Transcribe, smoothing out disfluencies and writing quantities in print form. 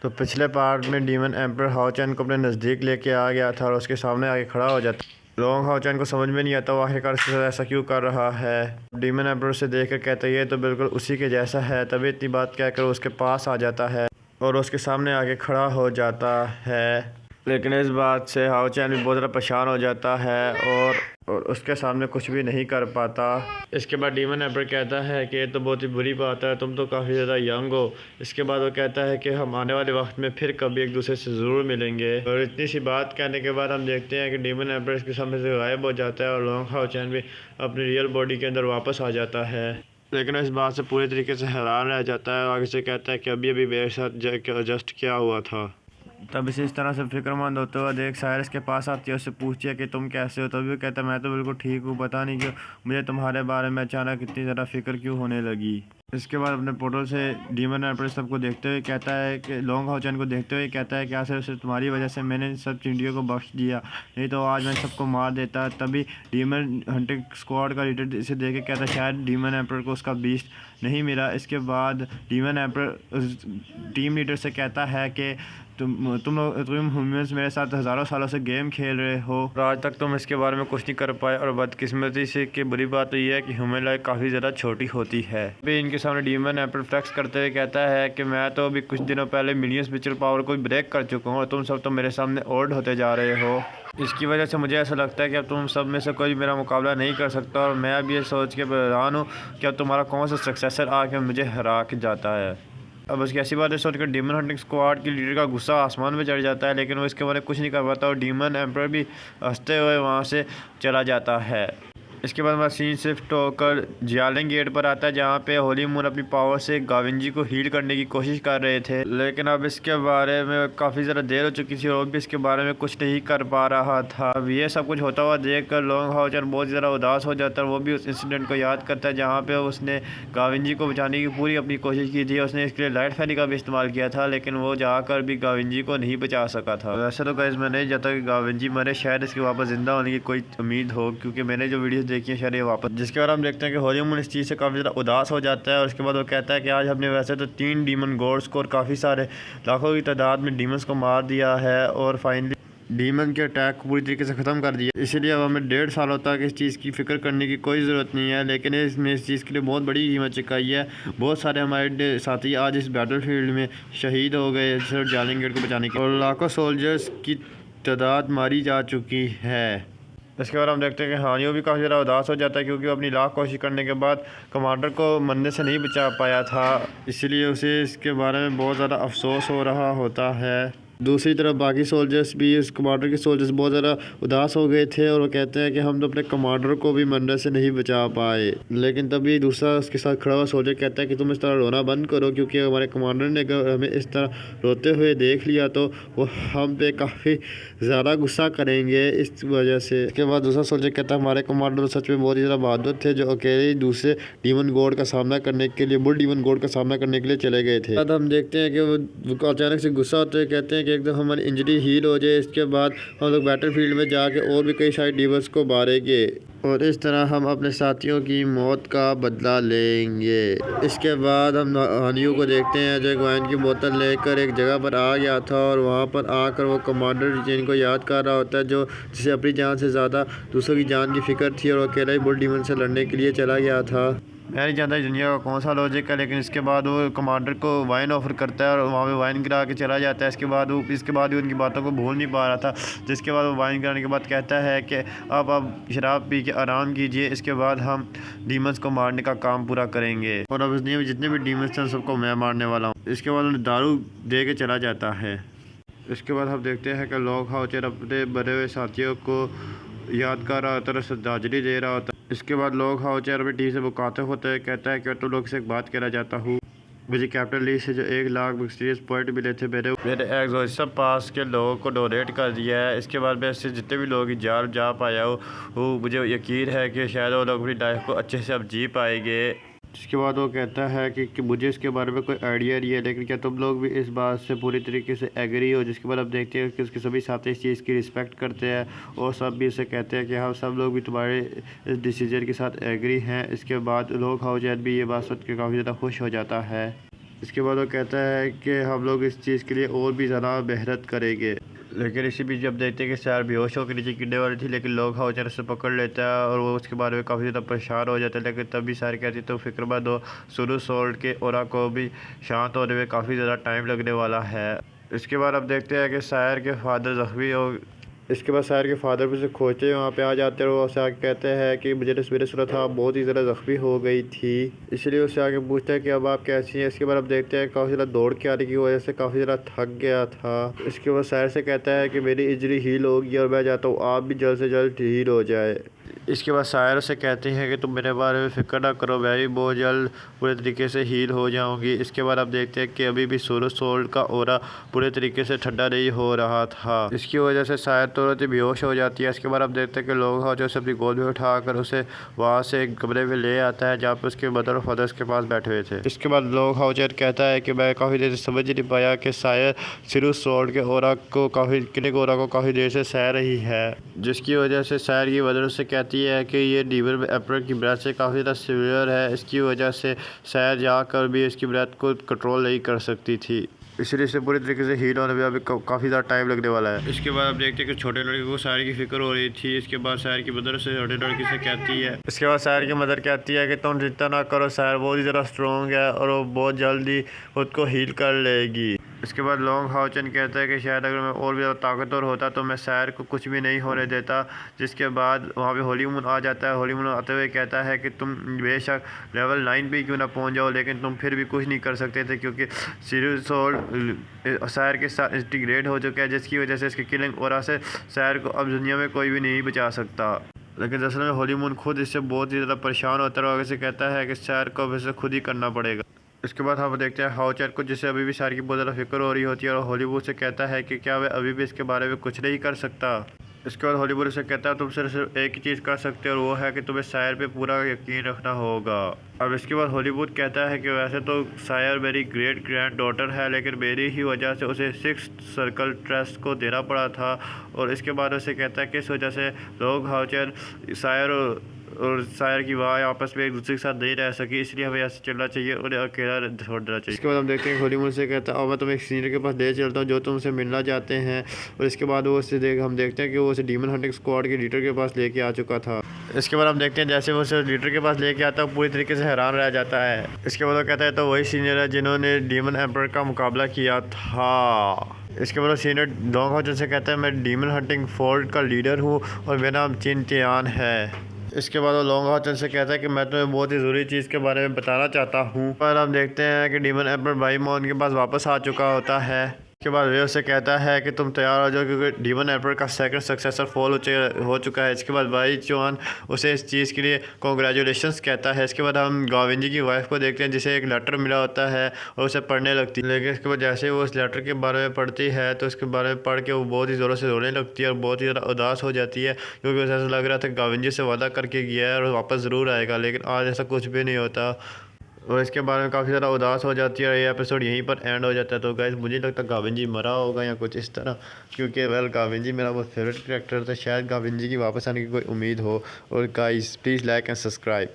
तो पिछले पार्ट में डीमन एम्पर हाओ चैन को अपने नज़दीक लेके आ गया था और उसके सामने आके खड़ा हो जाता। लोंग हाओ चैन को समझ में नहीं आता वो आखिरकार ऐसा क्यों कर रहा है। डीमन एम्पर उसे देख कर कहता है ये तो बिल्कुल उसी के जैसा है। तभी इतनी बात कहकर उसके पास आ जाता है और उसके सामने आके खड़ा हो जाता है। लेकिन इस बात से हाओ चैन भी बहुत ज़्यादा परेशान हो जाता है और उसके सामने कुछ भी नहीं कर पाता। इसके बाद डीमन एम्पर कहता है कि ये तो बहुत ही बुरी बात है, तुम तो काफ़ी ज़्यादा यंग हो। इसके बाद वो कहता है कि हम आने वाले वक्त में फिर कभी एक दूसरे से ज़रूर मिलेंगे। और इतनी सी बात कहने के बाद हम देखते हैं कि डीमन एम्पर इसके सामने से गायब हो जाता है और लोंग हाओ चैन भी अपनी रियल बॉडी के अंदर वापस आ जाता है। लेकिन इस बात से पूरी तरीके से हैरान रह जाता है और आगे से कहता है कि अभी अभी मेरे साथ जस्ट क्या हुआ था। तब इसे इस तरह से फिक्रमंद होते हुए देख साइरस के पास आती है, उससे पूछती है कि तुम कैसे हो। तभी वो कहता है मैं तो बिल्कुल ठीक हूँ, पता नहीं क्यों मुझे तुम्हारे बारे में अचानक इतनी ज़्यादा फिक्र क्यों होने लगी। इसके बाद अपने पोर्टल से डीमन एम्पर सबको देखते हुए कहता है कि लोंग हाओ चैन को देखते हुए कहता है कि आखिर उसे तुम्हारी वजह से मैंने इन सब चिंटियों को बख्श दिया, नहीं तो आज मैं सबको मार देता। तभी डीमन हंटिंग स्क्वाड का लीडर इसे देख के कहता है शायद डीमन एम्पर को उसका बीस्ट नहीं मिला। इसके बाद डीमन एम्पर टीम लीडर से कहता है कि तुम ह्यूमंस मेरे साथ हज़ारों सालों से गेम खेल रहे हो और आज तक तुम इसके बारे में कुछ नहीं कर पाए। और बदकिस्मती से कि बुरी बात तो ये है कि ह्यूमन लाइफ काफ़ी ज़्यादा छोटी होती है। अभी इनके सामने डीमन एम्पर फ्लेक्स करते हुए कहता है कि मैं तो अभी कुछ दिनों पहले मिलियन स्पिरिचुअल पावर को ब्रेक कर चुका हूँ और तुम सब तो मेरे सामने ओल्ड होते जा रहे हो। इसकी वजह से मुझे ऐसा लगता है कि अब तुम सब में से कोई मेरा मुकाबला नहीं कर सकता और मैं अब ये सोच के हैरान हूँ कि अब तुम्हारा कौन सा सक्सेसर आके मुझे हरा के जाता है। अब उसकी ऐसी बात है सोचकर डीमन हंटिंग स्क्वाड की लीडर का गुस्सा आसमान में चढ़ जाता है, लेकिन वो इसके बारे में कुछ नहीं कर पाता और डीमन एम्पर भी हंसते हुए वहाँ से चला जाता है। इसके बाद हमारा सीन शिफ्ट होकर जियालिंग गेट पर आता है जहाँ पे होली मून अपनी पावर से गाविंजी को हील करने की कोशिश कर रहे थे, लेकिन अब इसके बारे में काफ़ी ज़्यादा देर हो चुकी थी और भी इसके बारे में कुछ नहीं कर पा रहा था। अब ये सब कुछ होता हुआ देखकर लोंग हाओ चैन बहुत ज़्यादा उदास हो जाता है। वो भी उस इंसिडेंट को याद करता है जहाँ पे उसने गाविंजी को बचाने की पूरी अपनी कोशिश की थी। उसने इसके लिए लाइट फैली का भी इस्तेमाल किया था, लेकिन वो जाकर भी गाविंजी को नहीं बचा सका था। वैसे तो गाइस मैं नहीं चाहता कि गाविंजी मरे, शायद इसके वापस जिंदा होने की कोई उम्मीद हो, क्योंकि मैंने जो वीडियोस देखी है शायद ये वापस। जिसके बाद हम देखते हैं कि होली मून इस चीज़ से काफ़ी ज़्यादा उदास हो जाता है और उसके बाद वो कहता है कि आज हमने वैसे तो 3 डीमन गॉड्स को और काफ़ी सारे लाखों की तादाद में डीमंस को मार दिया है और फाइनली डीमन के अटैक को पूरी तरीके से ख़त्म कर दिया। इसीलिए अब हमें 1.5 सालों तक इस चीज़ की फ़िक्र करने की कोई ज़रूरत नहीं है, लेकिन इसने इस चीज़ के लिए बहुत बड़ी कीमत चुकाई है। बहुत सारे हमारे साथी आज इस बैटल फील्ड में शहीद हो गए सिर्फ जियालिंग गेट को बचाने के, और लाखों सोल्जर्स की तादाद मारी जा चुकी है। इसके बाद हम देखते हैं कि हानियो भी काफ़ी ज़्यादा उदास हो जाता है, क्योंकि वो अपनी लाख कोशिश करने के बाद कमांडर को मरने से नहीं बचा पाया था, इसलिए उसे इसके बारे में बहुत ज़्यादा अफसोस हो रहा होता है। दूसरी तरफ बाकी सोल्जर्स भी, इस कमांडर के सोल्जर्स बहुत ज़्यादा उदास हो गए थे और वो कहते हैं कि हम तो अपने कमांडर को भी मरने से नहीं बचा पाए। लेकिन तभी दूसरा उसके साथ खड़ा हुआ सोल्जर कहता है कि तुम इस तरह रोना बंद करो, क्योंकि हमारे कमांडर ने अगर हमें इस तरह रोते हुए देख लिया तो वो हम पे काफ़ी ज़्यादा गुस्सा करेंगे इस वजह से। इसके बाद दूसरा सोल्जर कहता है हमारे कमांडर सच में बहुत ही ज़्यादा बहादुर थे जो अकेले दूसरे डीमन गॉड का सामना करने के लिए, बुल डीमन गॉड का सामना करने के लिए चले गए थे। अब हम देखते हैं कि वो अचानक से गुस्सा होते हुए कहते हैं कि एकदम हमारी इंजरी हील हो जाए, इसके बाद हम लोग बैटल फील्ड में जाके और भी कई सारे डीमंस को मारेंगे और इस तरह हम अपने साथियों की मौत का बदला लेंगे। इसके बाद हम हानियों को देखते हैं जो एक वाइन की बोतल लेकर एक जगह पर आ गया था और वहाँ पर आकर वो कमांडर जिनको याद कर रहा होता है, जो जिसे अपनी जान से ज़्यादा दूसरों की जान की फिक्र थी और अकेला ही बुल डीमन से लड़ने के लिए चला गया था। मैं नहीं जानता दुनिया का कौन सा लॉजिक है, लेकिन इसके बाद वो कमांडर को वाइन ऑफर करता है और वहाँ पे वाइन गिरा के चला जाता है। इसके बाद भी उनकी बातों को भूल नहीं पा रहा था, जिसके बाद वो वाइन गिराने के बाद कहता है कि अब आप शराब पी के आराम कीजिए, इसके बाद हम डीमंस को मारने का काम पूरा करेंगे और अब इस दुनिया में जितने भी डीमंस हैं सबको मैं मारने वाला हूँ। इसके बाद उन्हें दारू दे के चला जाता है। इसके बाद हम देखते हैं कि लोंग हाओ चैन अपने बने हुए साथियों को याद कर रहा होता है, श्रद्धांजलि दे रहा होता है। इसके बाद लोंग हाओ चैन अपनी टीम से मुखातिब होते हैं, कहता है कि तुम लोग से एक बात कहना चाहता हूँ। मुझे कैप्टन ली से जो 1 लाख मिस्टीरियस पॉइंट मिले थे मेरे एग्जॉर्सिव पास के लोगों को डोनेट कर दिया है। इसके बाद मैं इससे जितने भी लोग जान जा पाया हूँ मुझे यकीन है कि शायद वो लोग अपनी लाइफ को अच्छे से अब जी पाएंगे। जिसके बाद वो कहता है कि मुझे इसके बारे में कोई आइडिया नहीं है, लेकिन क्या तुम लोग भी इस बात से पूरी तरीके से एग्री हो। जिसके बाद अब देखते हैं कि उसके सभी साथी इस चीज़ की रिस्पेक्ट करते हैं और सब भी इसे कहते हैं कि हम सब लोग भी तुम्हारे इस डिसीजन के साथ एग्री हैं। इसके बाद लोंग हाओ चैन भी ये बात सुन के काफ़ी ज़्यादा खुश हो जाता है। इसके बाद वो कहता है कि हम लोग इस चीज़ के लिए और भी ज़्यादा मेहनत करेंगे। लेकिन इसी बीच जब देखते हैं कि सैर बेहोश होकर नीचे गिरने वाली थी, लेकिन लोग हाउचर से पकड़ लेता है और वो उसके बारे में काफ़ी ज़्यादा परेशान हो जाता है। लेकिन तभी सैर कहती तो फिक्रमंद हो, सुरू सोल्ट के ओरा को भी शांत होने में काफ़ी ज़्यादा टाइम लगने वाला है। इसके बाद अब देखते हैं कि सैर के फादर ज़ख्मी हो। इसके बाद सैर के फादर भी उसे खोजते वहाँ पे आ जाते हैं और उससे आके कहते हैं कि मुझे तस्वीरें सुना था, आप बहुत ही ज़्यादा ज़ख्मी हो गई थी, इसलिए उससे आके पूछता है कि अब आप कैसी हैं। इसके बाद अब देखते हैं काफ़ी ज़्यादा दौड़ के आने की वजह से काफ़ी ज़्यादा थक गया था। इसके बाद सैर से कहता है कि मेरी इंजरी हील होगी और मैं चाहता हूँ आप भी जल्द से जल्द हील हो जाए। इसके बाद सायर से कहते हैं कि तुम मेरे बारे में फ़िक्र ना करो, मैं भी बहुत जल्द पूरे तरीके से हील हो जाऊंगी। इसके बाद आप देखते हैं कि अभी भी सूरज सोल्ट का ओरा पूरे तरीके से ठंडा नहीं हो रहा था। इसकी वजह से सायर तुरंत ही बेहोश हो जाती है। इसके बाद आप देखते हैं कि लोग हाउचर से अपनी गोद में उठाकर उसे वहाँ से एक कमरे में ले आता है जहाँ पर उसके मदर और फादर के पास बैठे हुए थे। इसके बाद लोग हाउचर कहता है कि मैं काफ़ी देर से समझ नहीं पाया कि सायर सूरज सोल्ट के ओरा को काफ़ी देर से सह रही है, जिसकी वजह से सायर की मदर उससे कहती है कि ये डीमन एम्परर की ब्रेथ से काफ़ी ज़्यादा सीवियर है। इसकी वजह से सैर जाकर भी इसकी ब्रेथ को कंट्रोल नहीं कर सकती थी, इसलिए इसे पूरी तरीके से हील होने में अभी काफ़ी ज़्यादा टाइम लगने वाला है। इसके बाद आप देखते हैं कि छोटे लड़के को सैर की फिक्र हो रही थी। इसके बाद सैर की मदर से छोटे लड़के से कहती है सैर की मदर कहती है कि तुम चिंता ना करो, सैर बहुत ही ज़्यादा स्ट्रॉन्ग है और वो बहुत जल्दी खुद को हील कर लेगी। इसके बाद लॉन्ग हाउचन कहता है कि शायद अगर मैं और भी ज़्यादा ताकतवर होता तो मैं सैर को कुछ भी नहीं होने देता। जिसके बाद वहाँ पे होली मून आ जाता है। होली मून आते हुए कहता है कि तुम बेशक लेवल 9 पे क्यों ना पहुँच जाओ, लेकिन तुम फिर भी कुछ नहीं कर सकते थे क्योंकि सीरियस सोल सैर के साथ इंटीग्रेट हो चुका है, जिसकी वजह से इसकी किलिंग ओरा से सैर को अब दुनिया में कोई भी नहीं बचा सकता। लेकिन दरअसल में होली मून खुद इससे बहुत ही ज़्यादा परेशान होता है और आगे से कहता है कि सैर को अब इसे खुद ही करना पड़ेगा। इसके बाद हम देखते हैं हाउचर को, जिसे अभी भी सैर की बहुत ज़्यादा फिक्र हो रही होती है और हॉलीवुड से कहता है कि क्या वह अभी भी इसके बारे में कुछ नहीं कर सकता। इसके बाद हॉलीवुड से कहता है तुम सिर्फ एक ही चीज़ कर सकते हो और वो है कि तुम्हें सायर पे पूरा यकीन रखना होगा। अब इसके बाद हॉलीवुड कहता है कि वैसे तो सायर मेरी ग्रेट ग्रैंड डॉटर है, लेकिन मेरी ही वजह से उसे 6 सर्कल ट्रस्ट को देना पड़ा था। और इसके बाद उसे कहता है कि इस वजह से लोग हाउचर और सायर की वाह आपस में एक दूसरे के साथ नहीं रह सकी, इसलिए हमें ऐसे चलना चाहिए और अकेला छोड़ देना चाहिए। इसके बाद हम देखते हैं हॉलीवुड से कहता है और मैं तुम्हें एक सीनियर के पास ले चलता हूँ जो तुमसे मिलना चाहते हैं। और इसके बाद वो हम देखते हैं कि वो उसे डीमन हंटिंग स्क्वाड के लीडर के पास लेके आ चुका था। इसके बाद हम देखते हैं जैसे वो उसे लीडर के पास लेके आता है पूरी तरीके से हैरान रह जाता है। इसके बाद वो कहता है तो वही सीनियर है जिन्होंने डीमन एम्पर का मुकाबला किया था। इसके बाद सीनियर लॉन्ग हाउचन से कहता है मैं डीमन हंटिंग फोर्ट का लीडर हूँ और मेरा नाम चिन चियान है। इसके बाद वो लॉन्ग हाउचन से कहता है कि मैं तुम्हें बहुत ही ज़रूरी चीज़ के बारे में बताना चाहता हूँ। पर हम देखते हैं कि डीमन एम्पर भाई मॉन के पास वापस आ चुका होता है। इसके बाद वे उससे कहता है कि तुम तैयार हो जाओ क्योंकि डीमन एम्पर का सेकंड सक्सेसर फॉल हो चुका है। इसके बाद भाई चौहान उसे इस चीज़ के लिए कॉन्ग्रेचुलेशंस कहता है। इसके बाद हम गाविंजी की वाइफ को देखते हैं जिसे एक लेटर मिला होता है और उसे पढ़ने लगती है। लेकिन इसके बाद जैसे वो उस लेटर के बारे में पढ़ती है तो इसके बारे में पढ़ के वो बहुत ही ज़ोरों से रोने लगती है और बहुत ही ज़्यादा उदास हो जाती है, क्योंकि उसे ऐसा लग रहा था गाविंजी से वादा करके गया है और वापस ज़रूर आएगा, लेकिन आज ऐसा कुछ भी नहीं होता और इसके बारे में काफ़ी ज़्यादा उदास हो जाती है और ये एपिसोड यहीं पर एंड हो जाता है। तो गाइस मुझे लगता है गाविंजी मरा होगा या कुछ इस तरह, क्योंकि वेल गाविंजी मेरा बहुत फेवरेट कैरेक्टर था। शायद गाविंजी की वापस आने की कोई उम्मीद हो। और guys please like and subscribe.